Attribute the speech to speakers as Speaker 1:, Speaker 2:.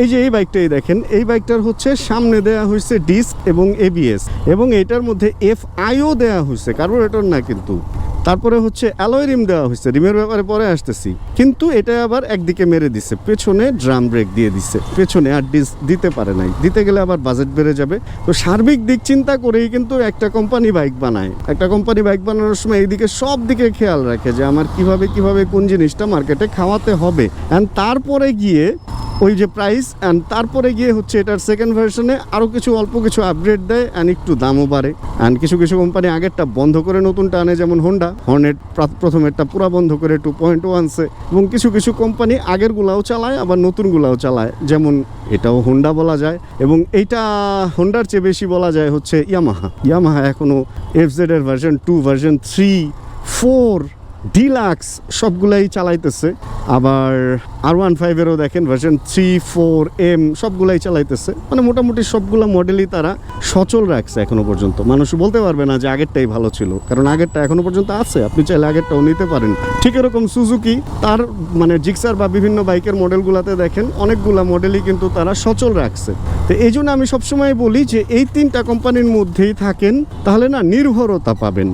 Speaker 1: এই যে এই বাইকটাই দেখেন, এই বাইকটার হচ্ছে সামনে দেয়া হয়েছে ডিস্ক এবং এবিএস, এবং এটার মধ্যে FIও দেয়া হয়েছে, কার্বোরেটর না কিন্তু। তারপরে হচ্ছে অ্যালয় রিম দেওয়া হয়েছে, রিমের ব্যাপারে পরে আসতেছি। কিন্তু এটা আবার একদিকে মেরে দিচ্ছে, পেছনে ড্রাম ব্রেক দিয়ে দিচ্ছে, পেছনে আর ডিস্ক দিতে পারে নাই, দিতে গেলে আবার বাজেট বেড়ে যাবে। তো সার্বিক দিক চিন্তা করেই কিন্তু একটা কোম্পানি বাইক বানায়। একটা কোম্পানি বাইক বানানোর সময় এইদিকে সব দিকে খেয়াল রাখে যে আমার কিভাবে কোন জিনিসটা মার্কেটে খাওয়াতে হবে, অ্যান্ড তারপরে গিয়ে ওই যে প্রাইস, অ্যান্ড তারপরে গিয়ে হচ্ছে এটার সেকেন্ড ভার্সনে আরও কিছু অল্প কিছু আপগ্রেড দেয়, অ্যান্ড একটু দামও বাড়ে। অ্যান্ড কিছু কোম্পানি আগেরটা বন্ধ করে নতুনটা আনে, যেমন হোন্ডা হর্নেট প্রথমেরটা পুরা বন্ধ করে 2.0 আনছে, এবং কিছু কোম্পানি আগেরগুলাও চালায় আবার নতুনগুলাও চালায়, যেমন এটাও হোন্ডা বলা যায়। এবং এইটা হোন্ডার চেয়ে বেশি বলা যায় হচ্ছে ইয়ামাহা এখনও FZ এর ভার্সন 2, ভার্সন 3, 4, ডিলাক্স সবগুলাই চালাইতেছে। আবার R15-এরও দেখেন ভার্সন 3, 4, M সবগুলাই চালাইতেছে। মানে মোটামুটি সবগুলা মডেলই তারা সচল রাখছে এখনো পর্যন্ত। মানুষ বলতে পারবে না যে আগেরটাই ভালো ছিল, কারণ আগেরটা এখনো পর্যন্ত আছে, আপনি চাইলে আগেরটাও নিতে পারেন। ঠিক এরকম সুজুকি তার মানে জিক্সার বা বিভিন্ন বাইকের মডেলগুলোতে দেখেন অনেকগুলা মডেলই কিন্তু তারা সচল রাখছে। তো এই জন্য আমি সবসময় বলি যে এই 3টা কোম্পানির মধ্যেই থাকেন, তাহলে না নির্ভরতা পাবেন।